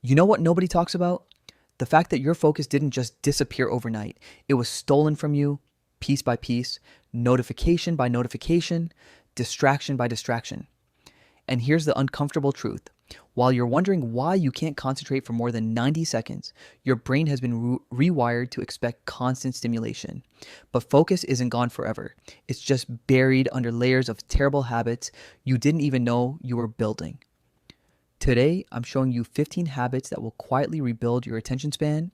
You know what nobody talks about? The fact that your focus didn't just disappear overnight. It was stolen from you piece by piece, notification by notification, distraction by distraction. And here's the uncomfortable truth. While you're wondering why you can't concentrate for more than 90 seconds, your brain has been rewired to expect constant stimulation. But focus isn't gone forever. It's just buried under layers of terrible habits you didn't even know you were building. Today, I'm showing you 15 habits that will quietly rebuild your attention span,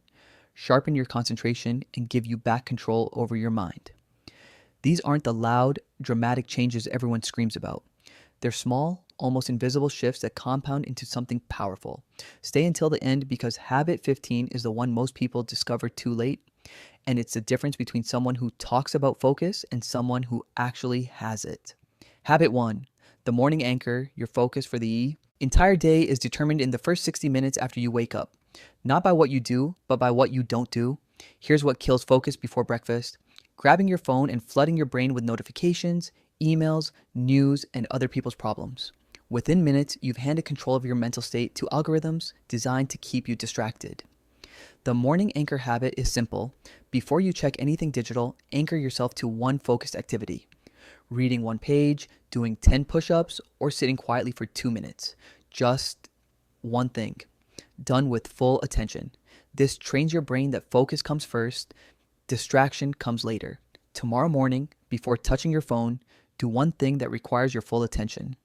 sharpen your concentration, and give you back control over your mind. These aren't the loud, dramatic changes everyone screams about. They're small, almost invisible shifts that compound into something powerful. Stay until the end because habit 15 is the one most people discover too late, and it's the difference between someone who talks about focus and someone who actually has it. Habit 1. The morning anchor, your focus for the entire day is determined in the first 60 minutes after you wake up. Not by what you do, but by what you don't do. Here's what kills focus before breakfast. Grabbing your phone and flooding your brain with notifications, emails, news, and other people's problems. Within minutes, you've handed control of your mental state to algorithms designed to keep you distracted. The morning anchor habit is simple. Before you check anything digital, anchor yourself to one focused activity. Reading one page, doing 10 push-ups, or sitting quietly for 2 minutes. Just one thing, done with full attention. This trains your brain that focus comes first, distraction comes later. Tomorrow morning, before touching your phone, do one thing that requires your full attention.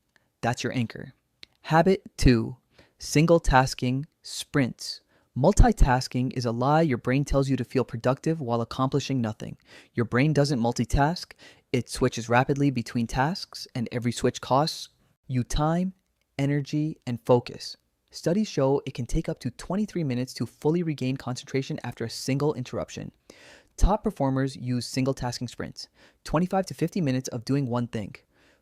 That's your anchor. Habit 2. Single tasking sprints. Multitasking is a lie your brain tells you to feel productive while accomplishing nothing. Your brain doesn't multitask. It switches rapidly between tasks, and every switch costs you time, energy, and focus. Studies show it can take up to 23 minutes to fully regain concentration after a single interruption. Top performers use single tasking sprints, 25 to 50 minutes of doing one thing,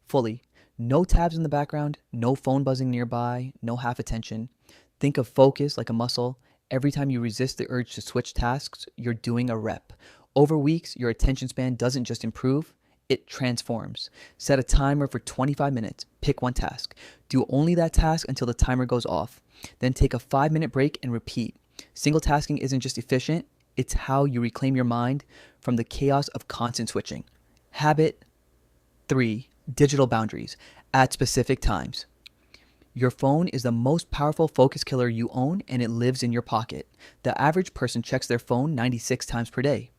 fully. No tabs in the background, no phone buzzing nearby, no half attention. Think of focus like a muscle. Every time you resist the urge to switch tasks, you're doing a rep. Over weeks, your attention span doesn't just improve, it transforms. Set a timer for 25 minutes. Pick one task. Do only that task until the timer goes off. Then take a 5-minute break and repeat. Single tasking isn't just efficient, it's how you reclaim your mind from the chaos of constant switching. Habit 3. Digital boundaries at specific times. Your phone is the most powerful focus killer you own, and it lives in your pocket. The average person checks their phone 96 times per day.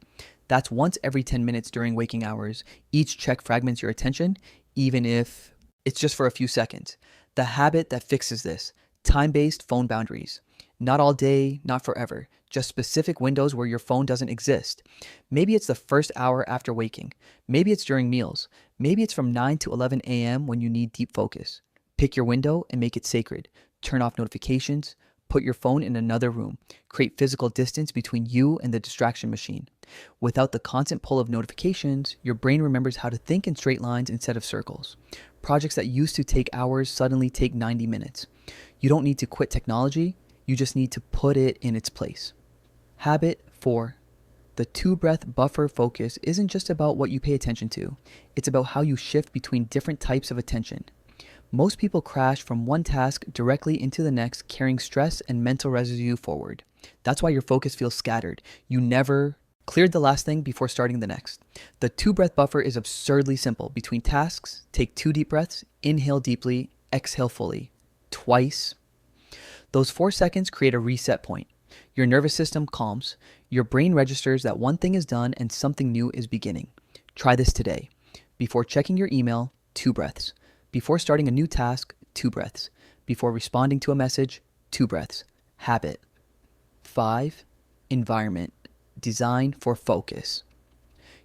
That's once every 10 minutes during waking hours. Each check fragments your attention, even if it's just for a few seconds. The habit that fixes this: time-based phone boundaries. Not all day, not forever, just specific windows where your phone doesn't exist. Maybe it's the first hour after waking. Maybe it's during meals. Maybe it's from 9 to 11 a.m. when you need deep focus. Pick your window and make it sacred. Turn off notifications. Put your phone in another room. Create physical distance between you and the distraction machine. Without the constant pull of notifications, your brain remembers how to think in straight lines instead of circles. Projects that used to take hours suddenly take 90 minutes. You don't need to quit technology. You just need to put it in its place. Habit 4. The 2-breath buffer focus isn't just about what you pay attention to. It's about how you shift between different types of attention. Most people crash from one task directly into the next, carrying stress and mental residue forward. That's why your focus feels scattered. You never cleared the last thing before starting the next. The 2-breath buffer is absurdly simple. Between tasks, take 2 deep breaths, inhale deeply, exhale fully. Twice. Those 4 seconds create a reset point. Your nervous system calms. Your brain registers that one thing is done and something new is beginning. Try this today. Before checking your email, 2 breaths. Before starting a new task, 2 breaths. Before responding to a message, 2 breaths. Habit. 5. Environment. Design for focus.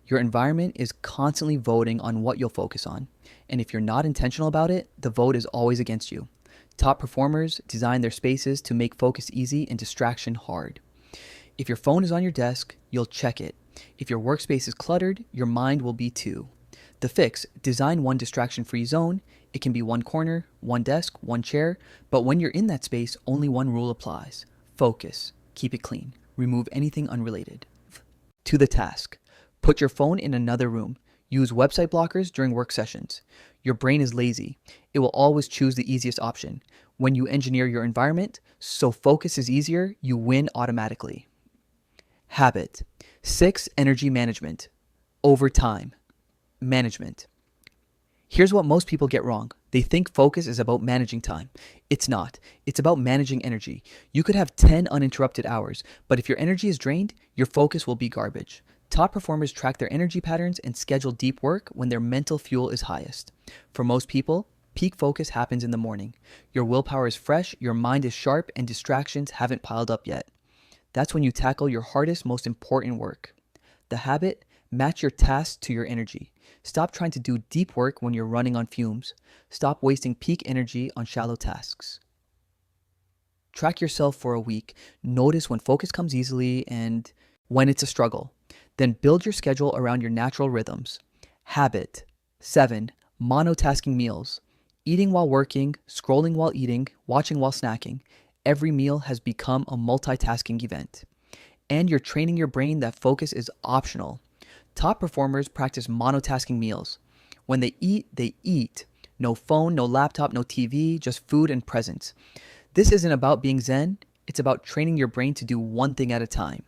Your environment is constantly voting on what you'll focus on. And if you're not intentional about it, the vote is always against you. Top performers design their spaces to make focus easy and distraction hard. If your phone is on your desk, you'll check it. If your workspace is cluttered, your mind will be too. The fix: design one distraction-free zone. It can be one corner, one desk, one chair, but when you're in that space, only one rule applies. Focus. Keep it clean. Remove anything unrelated. To the task. Put your phone in another room. Use website blockers during work sessions. Your brain is lazy. It will always choose the easiest option. When you engineer your environment so focus is easier, you win automatically. Habit. 6. Energy management. Over time. Management. Here's what most people get wrong. They think focus is about managing time. It's not. It's about managing energy. You could have 10 uninterrupted hours, but if your energy is drained, your focus will be garbage. Top performers track their energy patterns and schedule deep work when their mental fuel is highest. For most people, peak focus happens in the morning. Your willpower is fresh, your mind is sharp, and distractions haven't piled up yet. That's when you tackle your hardest, most important work. The habit: match your tasks to your energy. Stop trying to do deep work when you're running on fumes. Stop wasting peak energy on shallow tasks. Track yourself for a week. Notice when focus comes easily and when it's a struggle. Then build your schedule around your natural rhythms. Habit. 7. Monotasking meals. Eating while working, scrolling while eating, watching while snacking. Every meal has become a multitasking event. And you're training your brain that focus is optional. Top performers practice monotasking meals. When they eat. No phone, no laptop, no TV, just food and presence. This isn't about being zen, it's about training your brain to do one thing at a time.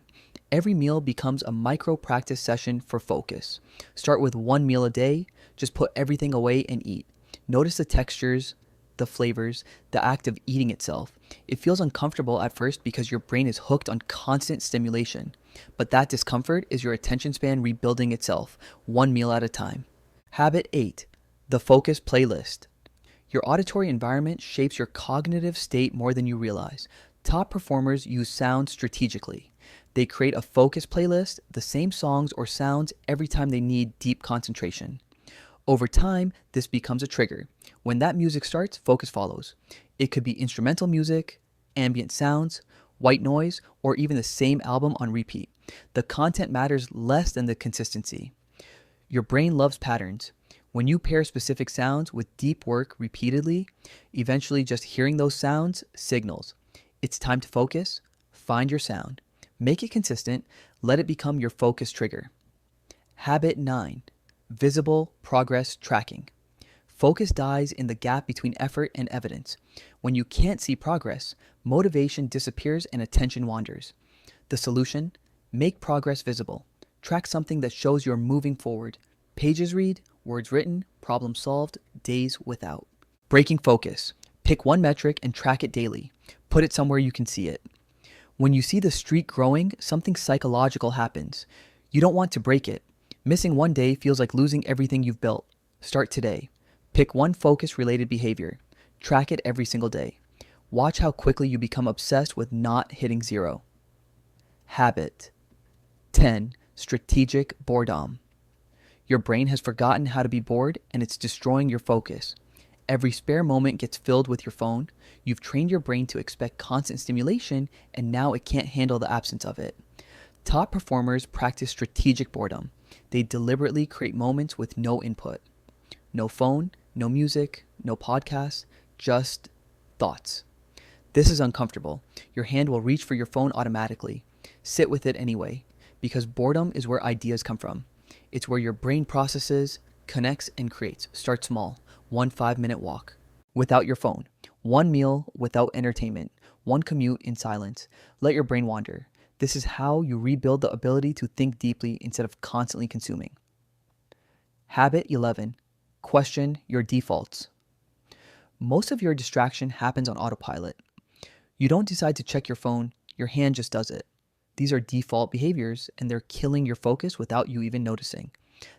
Every meal becomes a micro practice session for focus. Start with one meal a day, just put everything away and eat. Notice the textures, the flavors, the act of eating itself. It feels uncomfortable at first because your brain is hooked on constant stimulation. But that discomfort is your attention span rebuilding itself, one meal at a time. Habit 8. The focus playlist. Your auditory environment shapes your cognitive state more than you realize. Top performers use sound strategically. They create a focus playlist, the same songs or sounds every time they need deep concentration. Over time, this becomes a trigger. When that music starts, focus follows. It could be instrumental music, ambient sounds, white noise, or even the same album on repeat. The content matters less than the consistency. Your brain loves patterns. When you pair specific sounds with deep work repeatedly, eventually just hearing those sounds signals. It's time to focus. Find your sound. Make it consistent. Let it become your focus trigger. Habit 9. Visible progress tracking. Focus dies in the gap between effort and evidence. When you can't see progress, motivation disappears and attention wanders. The solution? Make progress visible. Track something that shows you're moving forward. Pages read, words written, problem solved, days without. Breaking focus. Pick one metric and track it daily. Put it somewhere you can see it. When you see the streak growing, something psychological happens. You don't want to break it. Missing one day feels like losing everything you've built. Start today. Pick one focus-related behavior. Track it every single day. Watch how quickly you become obsessed with not hitting zero. Habit. 10. Strategic boredom. Your brain has forgotten how to be bored and it's destroying your focus. Every spare moment gets filled with your phone. You've trained your brain to expect constant stimulation and now it can't handle the absence of it. Top performers practice strategic boredom. They deliberately create moments with no input. No phone, no music, no podcasts, just thoughts. This is uncomfortable. Your hand will reach for your phone automatically. Sit with it anyway, because boredom is where ideas come from. It's where your brain processes, connects, and creates. Start small. 1 5-minute walk without your phone. One meal without entertainment. One commute in silence. Let your brain wander. This is how you rebuild the ability to think deeply instead of constantly consuming. Habit 11. Question your defaults. Most of your distraction happens on autopilot. You don't decide to check your phone, your hand just does it. These are default behaviors and they're killing your focus without you even noticing.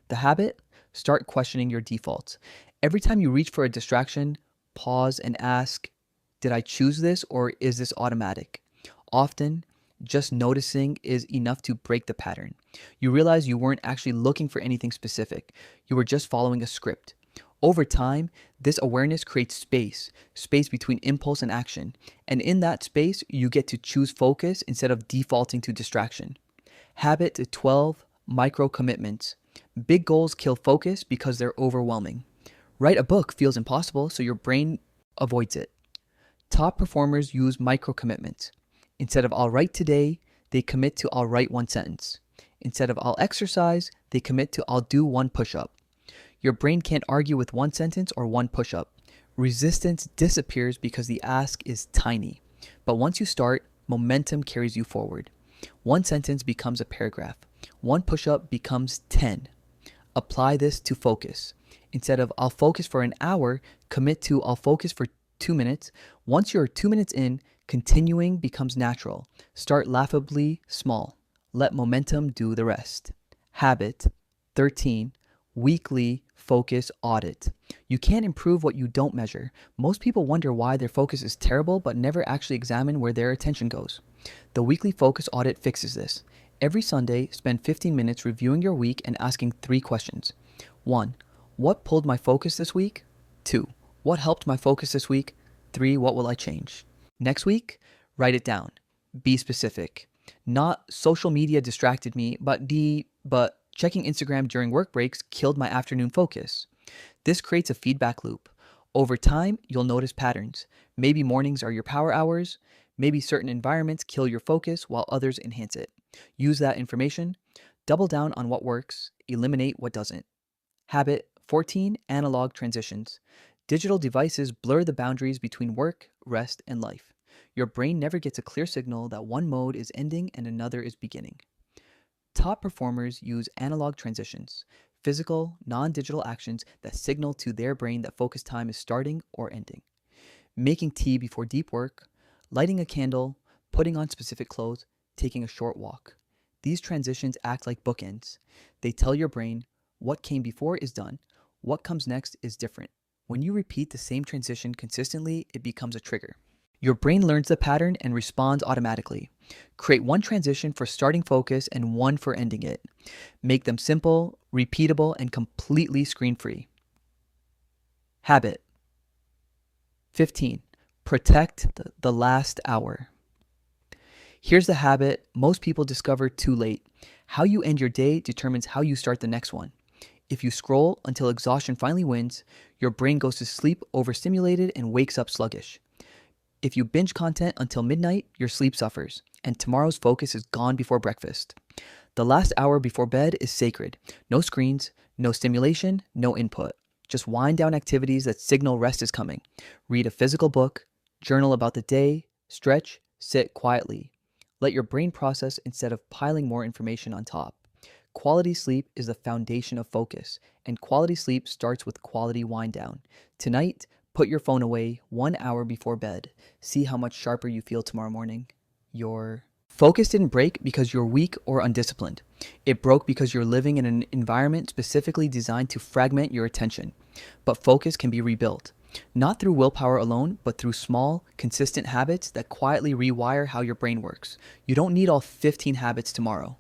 The habit? Start questioning your defaults. Every time you reach for a distraction, pause and ask, did I choose this or is this automatic? Often, just noticing is enough to break the pattern. You realize you weren't actually looking for anything specific. You were just following a script. Over time, this awareness creates space between impulse and action. And in that space, you get to choose focus instead of defaulting to distraction. Habit 12, micro commitments. Big goals kill focus because they're overwhelming. Write a book feels impossible, so your brain avoids it. Top performers use micro commitments. Instead of I'll write today, they commit to I'll write one sentence. Instead of I'll exercise, they commit to I'll do one push-up. Your brain can't argue with one sentence or one push-up. Resistance disappears because the ask is tiny. But once you start, momentum carries you forward. One sentence becomes a paragraph. One push-up becomes 10. Apply this to focus. Instead of I'll focus for an hour, commit to I'll focus for 2 minutes. Once you're 2 minutes in, continuing becomes natural. Start laughably small. Let momentum do the rest. Habit 13. Weekly focus audit. You can't improve what you don't measure. Most people wonder why their focus is terrible but never actually examine where their attention goes. The weekly focus audit fixes this. Every Sunday, spend 15 minutes reviewing your week and asking 3 questions. 1. What pulled my focus this week? 2. What helped my focus this week? 3. What will I change? Next week, write it down. Be specific. Not social media distracted me, but checking Instagram during work breaks killed my afternoon focus. This creates a feedback loop. Over time, you'll notice patterns. Maybe mornings are your power hours. Maybe certain environments kill your focus while others enhance it. Use that information. Double down on what works. Eliminate what doesn't. Habit 14. Analog transitions. Digital devices blur the boundaries between work, rest, and life. Your brain never gets a clear signal that one mode is ending and another is beginning. Top performers use analog transitions, physical, non-digital actions that signal to their brain that focus time is starting or ending. Making tea before deep work, lighting a candle, putting on specific clothes, taking a short walk. These transitions act like bookends. They tell your brain what came before is done, what comes next is different. When you repeat the same transition consistently, it becomes a trigger. Your brain learns the pattern and responds automatically. Create one transition for starting focus and one for ending it. Make them simple, repeatable, and completely screen-free. Habit 15. Protect the last hour. Here's the habit most people discover too late. How you end your day determines how you start the next one. If you scroll until exhaustion finally wins, your brain goes to sleep overstimulated and wakes up sluggish. If you binge content until midnight, your sleep suffers, and tomorrow's focus is gone before breakfast. The last hour before bed is sacred. No screens, no stimulation, no input. Just wind down activities that signal rest is coming. Read a physical book, journal about the day, stretch, sit quietly. Let your brain process instead of piling more information on top. Quality sleep is the foundation of focus, and quality sleep starts with quality wind down. Tonight, put your phone away 1 hour before bed. See how much sharper you feel tomorrow morning. Your focus didn't break because you're weak or undisciplined. It broke because you're living in an environment specifically designed to fragment your attention. But focus can be rebuilt. Not through willpower alone, but through small, consistent habits that quietly rewire how your brain works. You don't need all 15 habits tomorrow.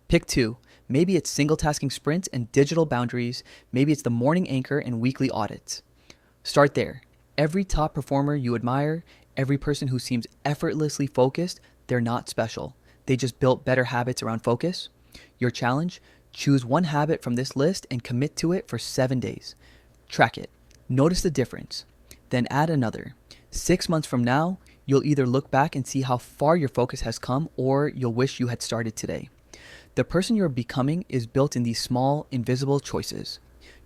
Pick 2. Maybe it's single tasking sprints and digital boundaries. Maybe it's the morning anchor and weekly audits. Start there. Every top performer you admire, every person who seems effortlessly focused, they're not special. They just built better habits around focus. Your challenge? Choose one habit from this list and commit to it for 7 days. Track it. Notice the difference. Then add another. 6 months from now, you'll either look back and see how far your focus has come, or you'll wish you had started today. The person you're becoming is built in these small, invisible choices.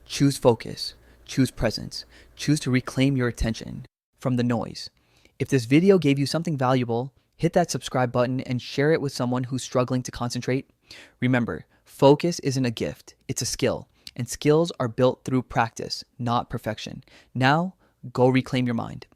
Choose focus. Choose presence. Choose to reclaim your attention from the noise. If this video gave you something valuable, hit that subscribe button and share it with someone who's struggling to concentrate. Remember, focus isn't a gift, it's a skill. And skills are built through practice, not perfection. Now, go reclaim your mind.